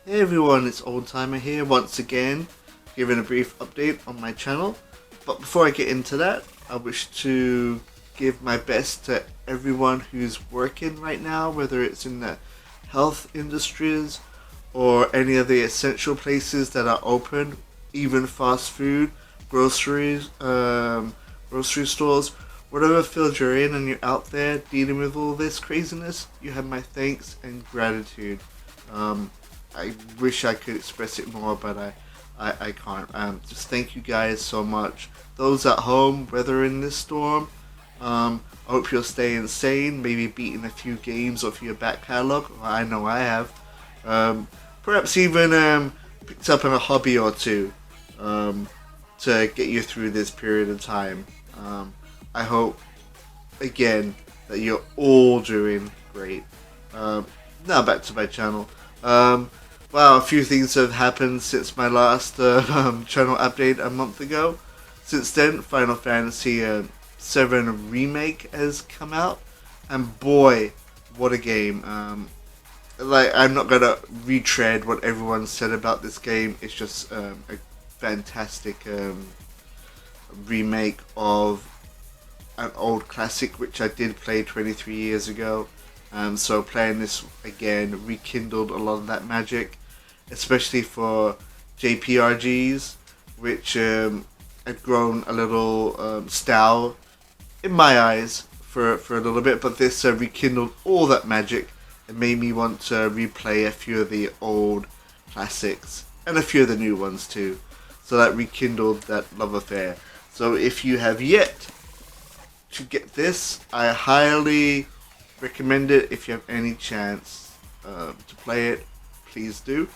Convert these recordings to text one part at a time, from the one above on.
Hey everyone, it's Old Timer here once again, giving a brief update on my channel. But before I get into that, I wish to give my best to everyone who's working right now, whether it's in the health industries or any of the essential places that are open, even fast food, groceries, grocery stores, whatever field you're in and you're out there dealing with all this craziness, you have my thanks and gratitude. Um, I wish I could express it more, but I can't. Just thank you guys so much. Those at home weathering this storm, I hope you're staying sane, maybe beating a few games off your back catalog. I know I have. Um, Perhaps even picked up on a hobby or two um, to get you through this period of time. I hope, again, that you're all doing great. Um, Now back to my channel. Um, wow, a few things have happened since my last channel update a month ago. Since then, Final Fantasy VII Remake has come out, and boy, what a game! I'm not gonna retread what everyone said about this game. It's just a fantastic remake of an old classic which I did play 23 years ago. So playing this again rekindled a lot of that magic, especially for JPRGs, which had grown a little stale in my eyes for a little bit. But this rekindled all that magic and made me want to replay a few of the old classics and a few of the new ones too. So that rekindled that love affair. So if you have yet to get this, I highly recommend it. If you have any chance to play it, please do.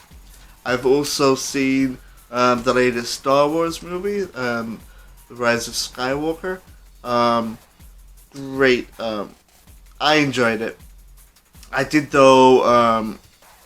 I've also seen the latest Star Wars movie, The Rise of Skywalker. Great. I enjoyed it. I did, though,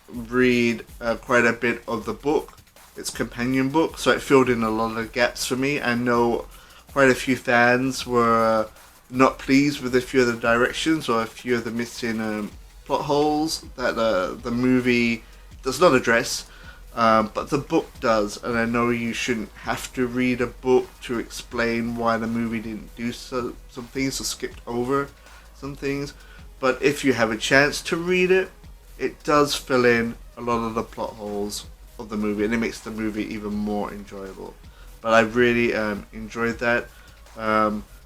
read quite a bit of the book, its companion book, so it filled in a lot of the gaps for me. I know quite a few fans were not pleased with a few of the directions or a few of the missing plot holes that the movie does not address, but the book does, and I know you shouldn't have to read a book to explain why the movie didn't do some things or skipped over some things. But if you have a chance to read it, it does fill in a lot of the plot holes of the movie, and it makes the movie even more enjoyable. But I really enjoyed that.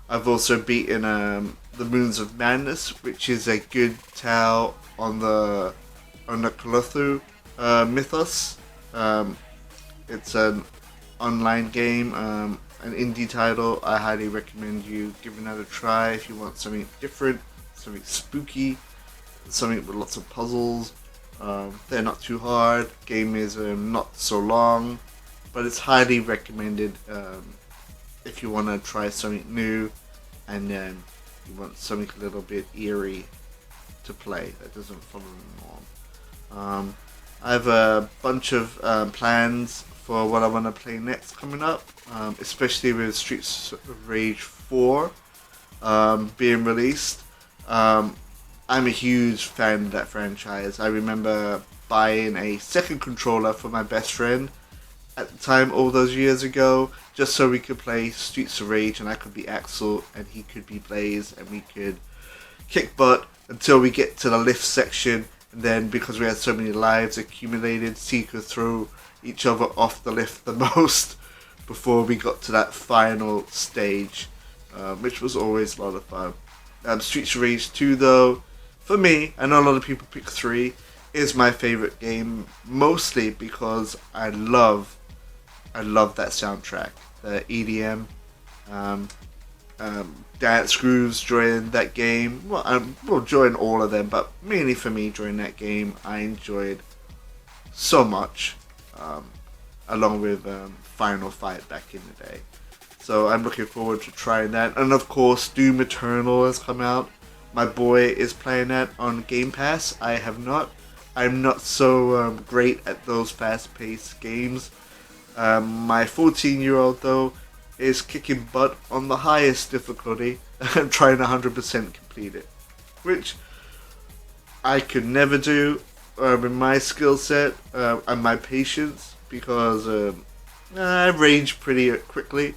I've also beaten the Moons of Madness, which is a good tale on the Cthulhu mythos. It's an online game, an indie title. I highly recommend you giving that a try if you want something different, something spooky, something with lots of puzzles. They're not too hard. Game is not so long, but it's highly recommended if you want to try something new and then you want something a little bit eerie to play that doesn't follow the norm. I have a bunch of plans for what I want to play next coming up, especially with Streets of Rage 4 being released. I'm a huge fan of that franchise. I remember buying a second controller for my best friend at the time all those years ago, just so we could play Streets of Rage and I could be Axel and he could be Blaze and we could kick butt until we get to the lift section, and then because we had so many lives accumulated, he could throw each other off the lift the most before we got to that final stage, which was always a lot of fun. Streets of Rage 2 though, for me, I know a lot of people pick 3, is my favourite game, mostly because I love that soundtrack, the EDM, dance grooves during that game. Well, during all of them, but mainly for me during that game, I enjoyed so much, along with Final Fight back in the day. So I'm looking forward to trying that. And of course, Doom Eternal has come out. My boy is playing that on Game Pass. I have not. I'm not so great at those fast-paced games. My 14-year-old, though, is kicking butt on the highest difficulty and trying to 100% complete it. Which I could never do. in my skill set and my patience because I rage pretty quickly.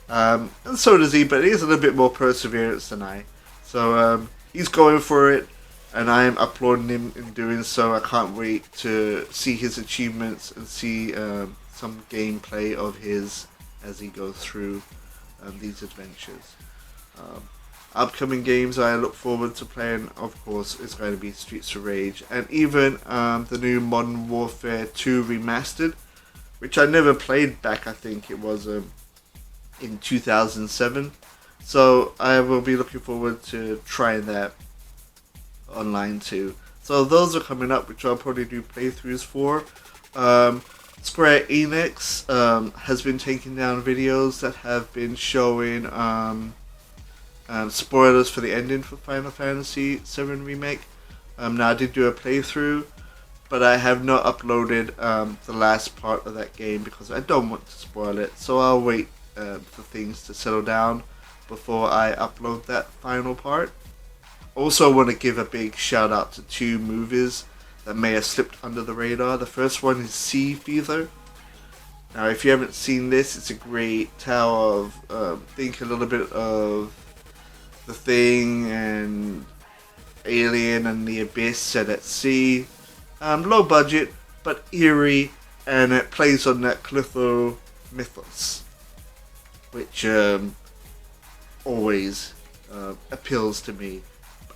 And so does he, but he has a little bit more perseverance than I. So he's going for it, and I am applauding him in doing so. I can't wait to see his achievements and see some gameplay of his as he goes through these adventures. Um, Upcoming games I look forward to playing, of course, is going to be Streets of Rage and even the new Modern Warfare 2 Remastered, which I never played back, I think it was in 2007. So I will be looking forward to trying that online too. So those are coming up, which I'll probably do playthroughs for. Square Enix has been taking down videos that have been showing spoilers for the ending for Final Fantasy VII Remake. Now I did do a playthrough, but I have not uploaded the last part of that game because I don't want to spoil it. So I'll wait for things to settle down before I upload that final part. Also, want to give a big shout out to two movies that may have slipped under the radar. The first one is Sea Fever. Now, if you haven't seen this, it's a great tale of think a little bit of The Thing and Alien and the Abyss set at sea. Low budget, but eerie, and it plays on that Cthulhu mythos, which always appeals to me.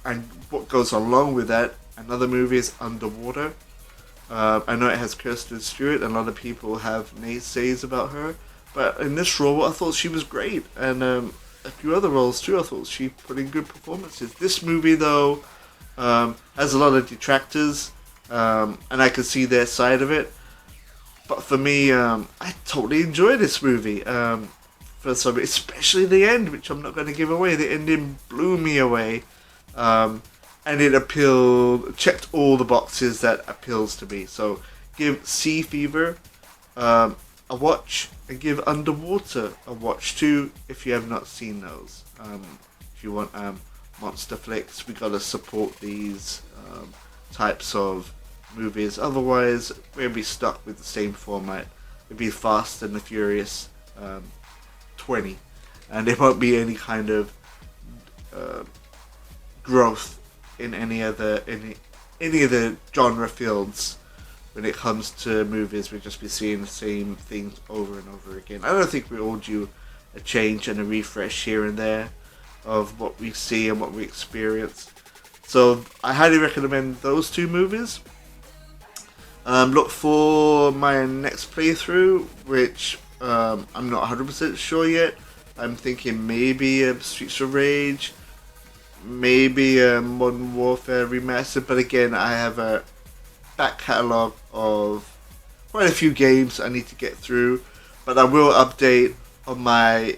And what goes along with that, another movie is Underwater. I know it has Kirsten Stewart, and a lot of people have naysays about her, but in this role I thought she was great, and a few other roles too I thought she put in good performances. This movie though has a lot of detractors, and I can see their side of it, but for me I totally enjoyed this movie. For some, especially the end, which I'm not going to give away. The ending blew me away. And it checked all the boxes that appeals to me. So give Sea Fever a watch, and give Underwater a watch too if you have not seen those. If you want monster flicks, we gotta support these types of movies. Otherwise, we'll be stuck with the same format. It'll be Fast and the Furious 20, and there won't be any kind of growth in any of the genre fields when it comes to movies. We'll just be seeing the same things over and over again. I don't think we all due a change and a refresh here and there of what we see and what we experience. So I highly recommend those two movies. Look for my next playthrough, which I'm not 100% sure yet. I'm thinking maybe Streets of Rage, maybe Modern Warfare Remastered, but again, I have a back catalogue of quite a few games I need to get through, but I will update on my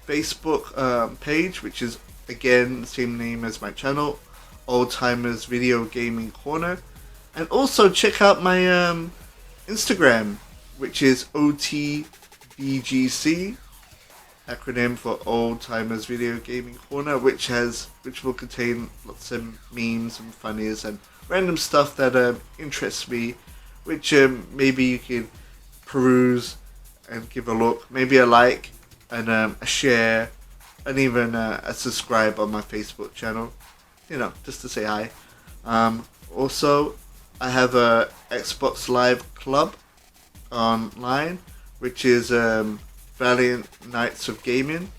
Facebook page, which is again the same name as my channel, Old Timers Video Gaming Corner, and also check out my Instagram, which is O.T.V.G.C, acronym for Old Timers Video Gaming Corner, which will contain lots of memes and funnies and random stuff that interests me, which maybe you can peruse and give a look, maybe a like and a share, and even a subscribe on my Facebook channel, just to say hi. Also, I have a Xbox Live Club online, which is Valiant Knights of Gaming,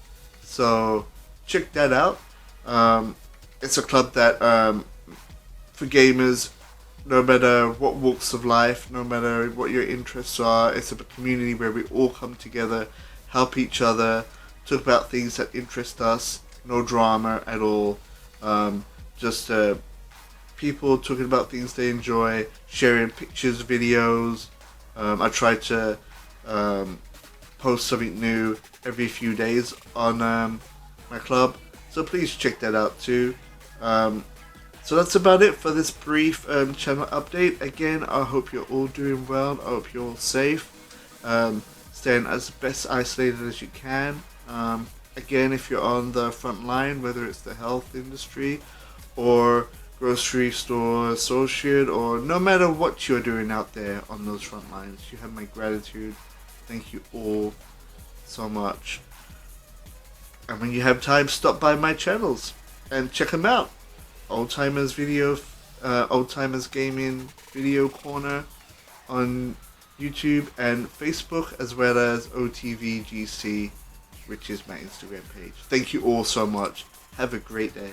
so check that out. It's a club that for gamers, no matter what walks of life, no matter what your interests are, it's a community where we all come together, help each other, talk about things that interest us, no drama at all, just people talking about things they enjoy, sharing pictures, videos. I try to post something new every few days on my club, so please check that out too. So that's about it for this brief channel update. Again, I hope you're all doing well. I hope you're all safe, staying as best isolated as you can. Again, if you're on the front line, whether it's the health industry or grocery store associate, or no matter what you're doing out there on those front lines. You have my gratitude. Thank you all so much. And when you have time, stop by my channels and check them out. Old Timers Video, Old Timers Gaming Video Corner on YouTube and Facebook, as well as O.T.V.G.C, which is my Instagram page. Thank you all so much. Have a great day.